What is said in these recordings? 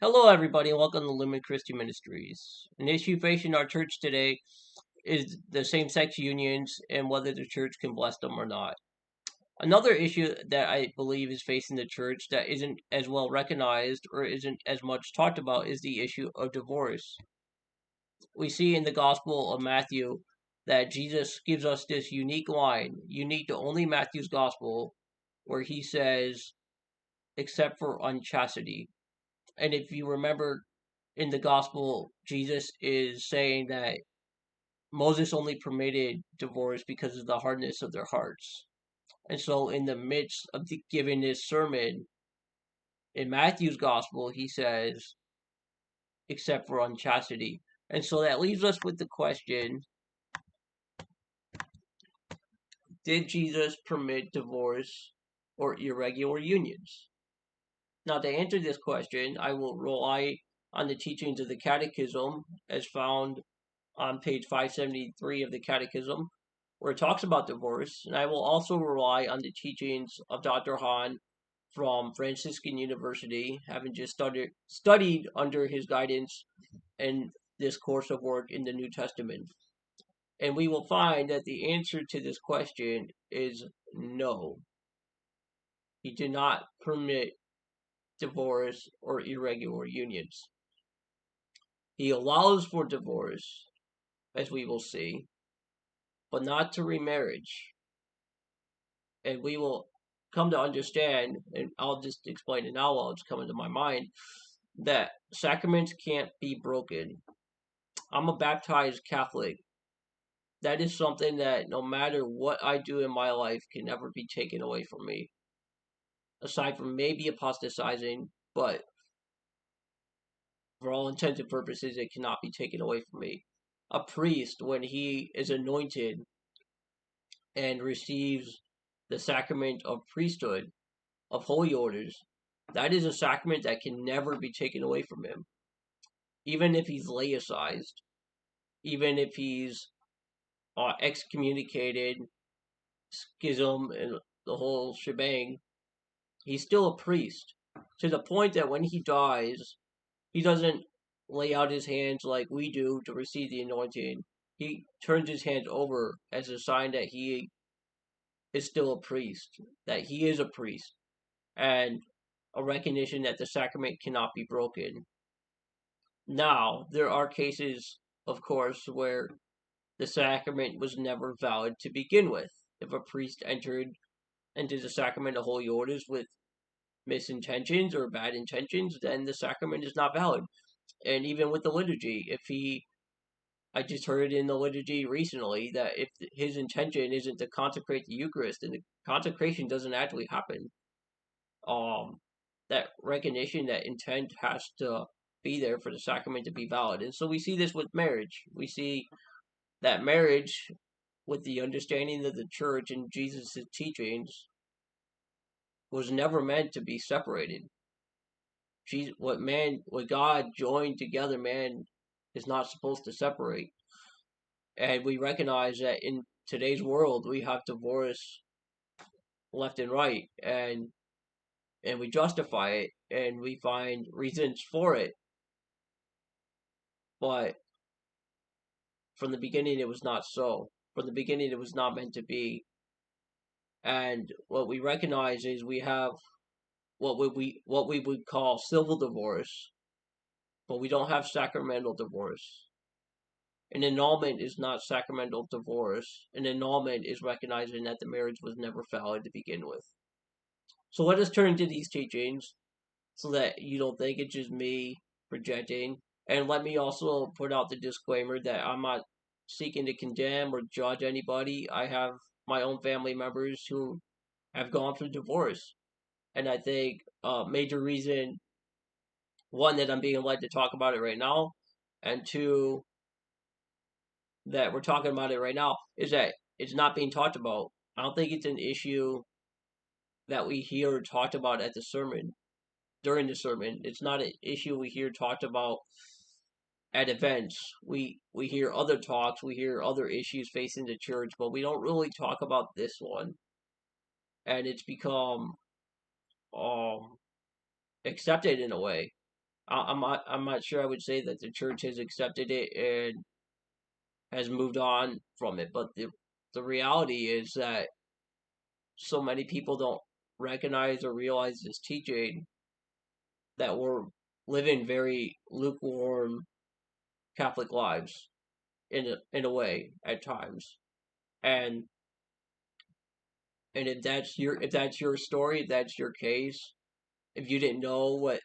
Hello, everybody, and welcome to Lumen Christian Ministries. An issue facing our church today is the same-sex unions and whether the church can bless them or not. Another issue that I believe is facing the church that isn't as well recognized or isn't as much talked about is the issue of divorce. We see in the Gospel of Matthew that Jesus gives us this unique line, unique to only Matthew's Gospel, where he says, except for unchastity. And if you remember in the gospel, Jesus is saying that Moses only permitted divorce because of the hardness of their hearts. And so, in the midst of giving this sermon in Matthew's gospel, he says, except for unchastity. And so that leaves us with the question, did Jesus permit divorce or irregular unions? Now, to answer this question, I will rely on the teachings of the Catechism as found on page 573 of the Catechism, where it talks about divorce, and I will also rely on the teachings of Dr. Hahn from Franciscan University, having just studied under his guidance in this course of work in the New Testament. And we will find that the answer to this question is no. He did not permit divorce or irregular unions. He allows for divorce, as we will see, but not to remarriage. And we will come to understand, and I'll just explain it now while it's coming to my mind, that sacraments can't be broken. I'm a baptized Catholic. That is something that no matter what I do in my life can never be taken away from me. Aside from maybe apostatizing, but for all intents and purposes, it cannot be taken away from me. A priest, when he is anointed and receives the sacrament of priesthood, of holy orders, that is a sacrament that can never be taken away from him. Even if he's laicized, even if he's excommunicated, schism, and the whole shebang, he's still a priest. To the point that when he dies, he doesn't lay out his hands like we do to receive the anointing. He turns his hands over as a sign that he is still a priest, that he is a priest, and a recognition that the sacrament cannot be broken. Now, there are cases, of course, where the sacrament was never valid to begin with. If a priest entered into the sacrament of holy orders with misintentions or bad intentions, then the sacrament is not valid. And even with the liturgy, I just heard in the liturgy recently that if his intention isn't to consecrate the Eucharist, then the consecration doesn't actually happen. That recognition, that intent has to be there for the sacrament to be valid. And so we see this with marriage. We see that marriage, with the understanding of the church and Jesus' teachings, was never meant to be separated. What God joined together, man is not supposed to separate. And we recognize that in today's world, we have divorce left and right, and we justify it, and we find reasons for it. But from the beginning, it was not so. From the beginning, it was not meant to be. And what we recognize is we have what we would call civil divorce, but we don't have sacramental divorce. An annulment is not sacramental divorce. An annulment is recognizing that the marriage was never valid to begin with. So let us turn to these teachings so that you don't think it's just me projecting. And let me also put out the disclaimer that I'm not seeking to condemn or judge anybody. I have my own family members who have gone through divorce. And I think major reason, one, that I'm being led to talk about it right now, and two, that we're talking about it right now, is that it's not being talked about. I don't think it's an issue that we hear talked about at the sermon, during the sermon. It's not an issue we hear talked about at events. We hear other talks, we hear other issues facing the church, but we don't really talk about this one. And it's become accepted in a way. I'm not sure I would say that the church has accepted it and has moved on from it, but the reality is that so many people don't recognize or realize this teaching that we're living very lukewarm Catholic lives in a way at times. And if that's your story, if that's your case, if you didn't know what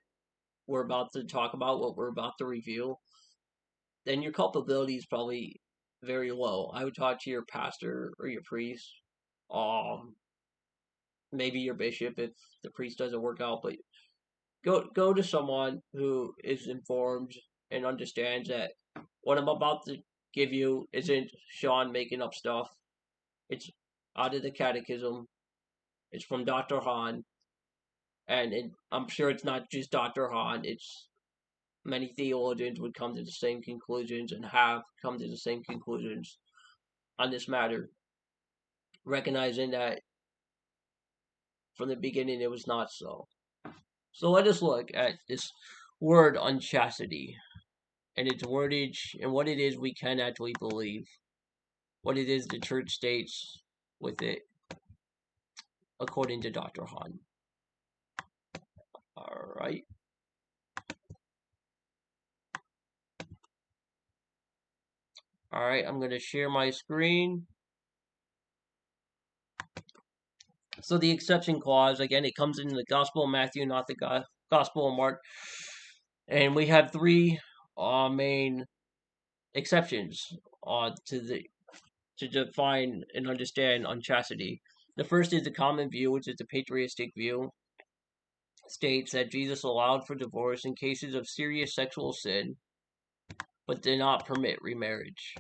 we're about to talk about, what we're about to review, then your culpability is probably very low. I would talk to your pastor or your priest, um, maybe your bishop if the priest doesn't work out, but go to someone who is informed and understands that what I'm about to give you isn't Sean making up stuff. It's out of the Catechism. It's from Dr. Hahn, and I'm sure it's not just Dr. Hahn. It's many theologians would come to the same conclusions and have come to the same conclusions on this matter, recognizing that from the beginning it was not so. So let us look at this word unchastity and its wordage and what it is we can actually believe, what it is the church states with it, according to Dr. Hahn. All right. All right, I'm going to share my screen. So the exception clause, again, it comes in the Gospel of Matthew, not the Gospel of Mark. And we have three main exceptions to define and understand unchastity. The first is the common view, which is the patristic view, states that Jesus allowed for divorce in cases of serious sexual sin, but did not permit remarriage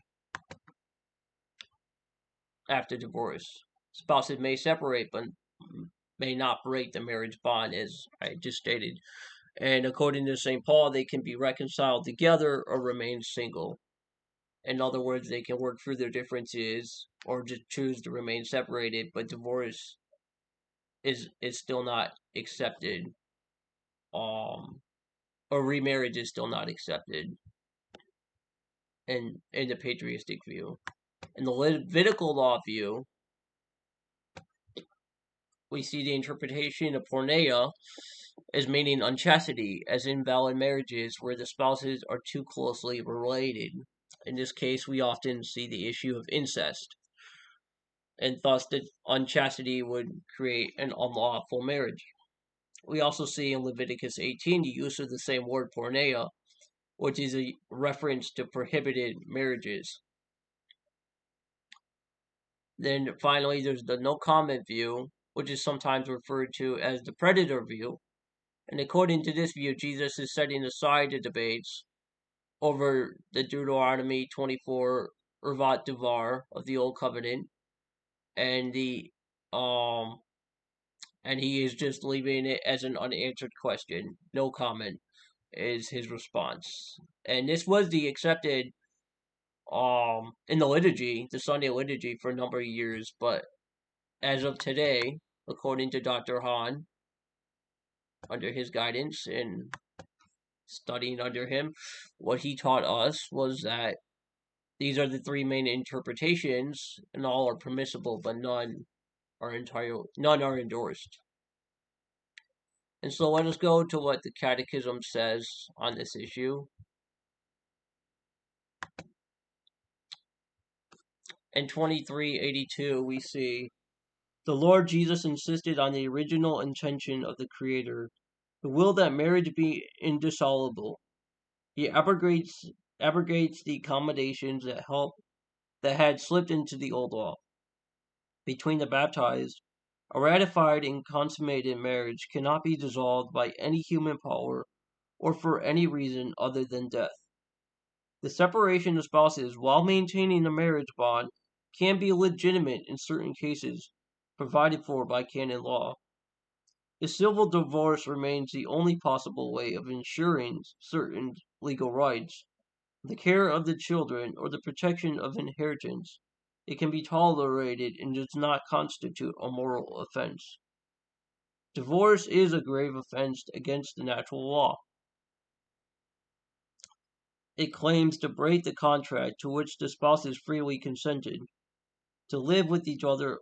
after divorce. Spouses may separate, but may not break the marriage bond, as I just stated. And according to St. Paul, they can be reconciled together or remain single. In other words, they can work through their differences or just choose to remain separated, but divorce is still not accepted. Or remarriage is still not accepted in the patristic view. In the Levitical law view, we see the interpretation of porneia as meaning unchastity, as invalid marriages where the spouses are too closely related. In this case, we often see the issue of incest, and thus the unchastity would create an unlawful marriage. We also see in Leviticus 18 the use of the same word porneia, which is a reference to prohibited marriages. Then finally, there's the no comment view, which is sometimes referred to as the predator view. And according to this view, Jesus is setting aside the debates over the Deuteronomy 24 Ervas Davar of the Old Covenant, and he is just leaving it as an unanswered question. No comment is his response. And this was the accepted in the liturgy, the Sunday liturgy, for a number of years, but as of today, according to Dr. Hahn, under his guidance and studying under him, what he taught us was that these are the three main interpretations, and all are permissible, but none are endorsed. And so let us go to what the Catechism says on this issue. In 2382, we see the Lord Jesus insisted on the original intention of the Creator, who willed that marriage be indissoluble. He abrogates the accommodations that had slipped into the old law. Between the baptized, a ratified and consummated marriage cannot be dissolved by any human power or for any reason other than death. The separation of spouses while maintaining the marriage bond can be legitimate in certain cases provided for by canon law. The civil divorce remains the only possible way of ensuring certain legal rights, the care of the children, or the protection of inheritance. It can be tolerated and does not constitute a moral offense. Divorce is a grave offense against the natural law. it claims to break the contract to which the spouses freely consented to live with each other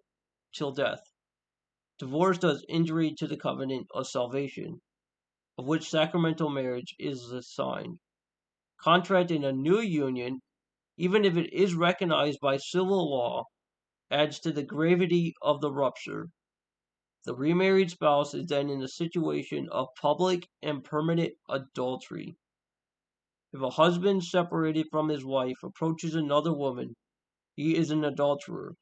till death. Divorce does injury to the covenant of salvation, of which sacramental marriage is a sign. Contracting a new union, even if it is recognized by civil law, adds to the gravity of the rupture. The remarried spouse is then in a situation of public and permanent adultery. If a husband separated from his wife approaches another woman, he is an adulterer,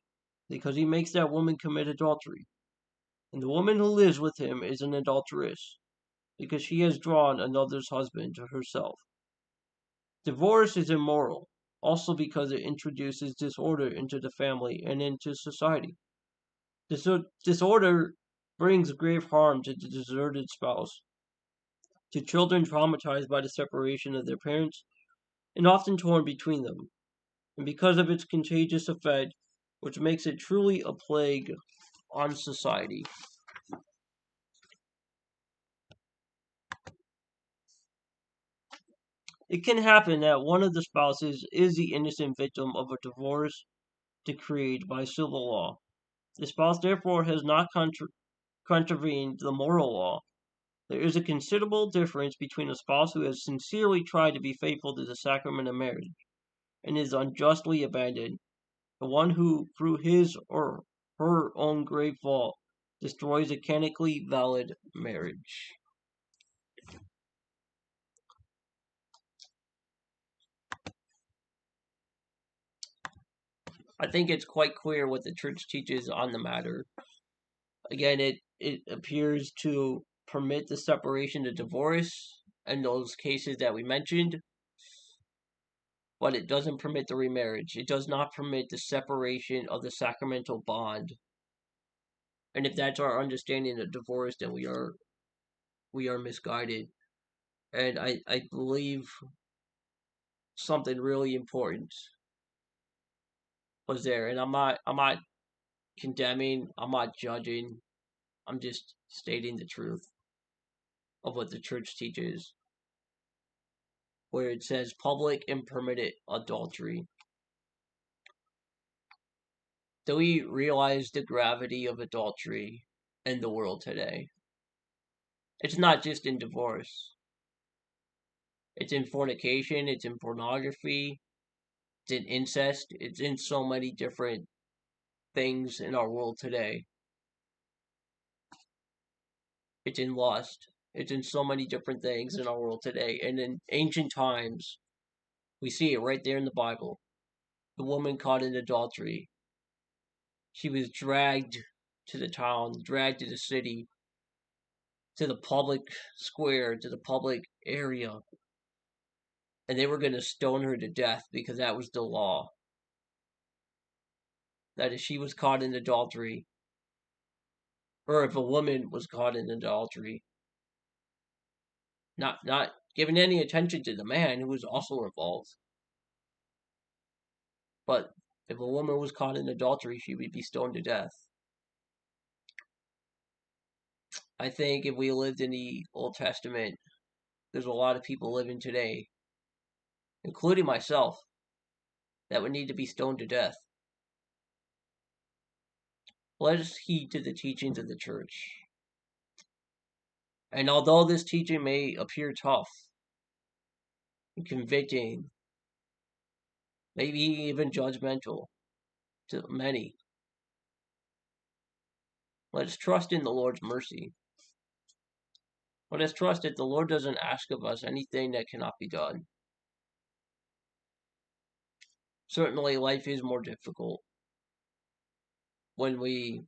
because he makes that woman commit adultery. And the woman who lives with him is an adulteress, because she has drawn another's husband to herself. Divorce is immoral, also because it introduces disorder into the family and into society. Disorder brings grave harm to the deserted spouse, to children traumatized by the separation of their parents, and often torn between them, and because of its contagious effect, which makes it truly a plague on society. It can happen that one of the spouses is the innocent victim of a divorce decreed by civil law. The spouse therefore has not contravened the moral law. There is a considerable difference between a spouse who has sincerely tried to be faithful to the sacrament of marriage and is unjustly abandoned, and one who, through his or her own grave fault, destroys a canonically valid marriage. I think it's quite clear what the church teaches on the matter. Again, it appears to permit the separation to divorce in those cases that we mentioned, but it doesn't permit the remarriage. It does not permit the separation of the sacramental bond. And if that's our understanding of divorce, then we are misguided. And I believe something really important was there. And I'm not condemning, I'm not judging. I'm just stating the truth of what the church teaches, where it says public and permitted adultery. Do we realize the gravity of adultery in the world today? It's not just in divorce. It's in fornication, it's in pornography, it's in incest, it's in so many different things in our world today. It's in lust. It's in so many different things in our world today. And in ancient times, we see it right there in the Bible. The woman caught in adultery. She was dragged to the town, dragged to the city, to the public square, to the public area. And they were going to stone her to death because that was the law. That if she was caught in adultery, or if a woman was caught in adultery, not giving any attention to the man who was also involved. But if a woman was caught in adultery, she would be stoned to death. I think if we lived in the Old Testament, there's a lot of people living today, including myself, that would need to be stoned to death. Let us heed to the teachings of the church. And although this teaching may appear tough and convicting, maybe even judgmental to many, let us trust in the Lord's mercy. Let us trust that the Lord doesn't ask of us anything that cannot be done. Certainly, life is more difficult when we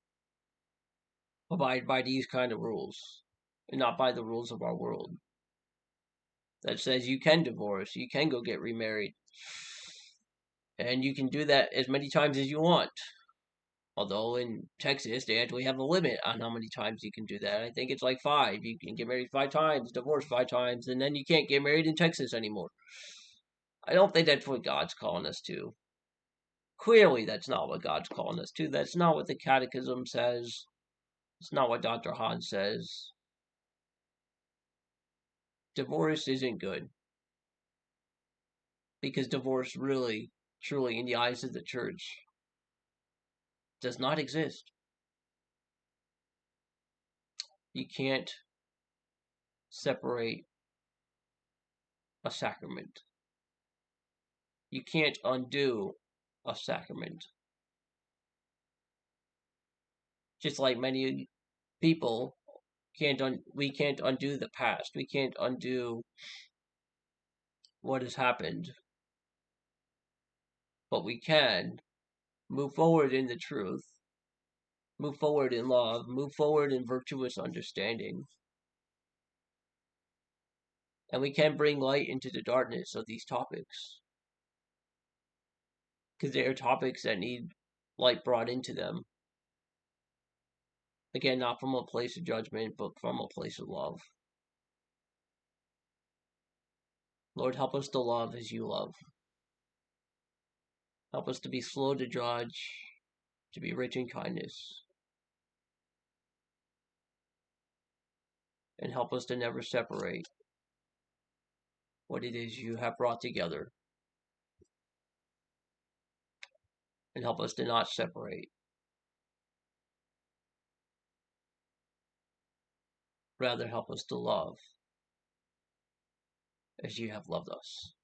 abide by these kind of rules and not by the rules of our world that says you can divorce, you can go get remarried, and you can do that as many times as you want. Although in Texas, they actually have a limit on how many times you can do that. I think it's like 5. You can get married 5 times, divorce 5 times, and then you can't get married in Texas anymore. I don't think that's what God's calling us to. Clearly, that's not what God's calling us to. That's not what the Catechism says. It's not what Dr. Hahn says. Divorce isn't good. Because divorce really, truly, in the eyes of the church, does not exist. You can't separate a sacrament. You can't undo a sacrament. Just like many people we can't undo the past. We can't undo what has happened. But we can move forward in the truth, move forward in love, move forward in virtuous understanding. And we can bring light into the darkness of these topics. Because they are topics that need light brought into them. Again, not from a place of judgment, but from a place of love. Lord, help us to love as you love. Help us to be slow to judge, to be rich in kindness. And help us to never separate what it is you have brought together. And help us to not separate. Rather, help us to love as you have loved us.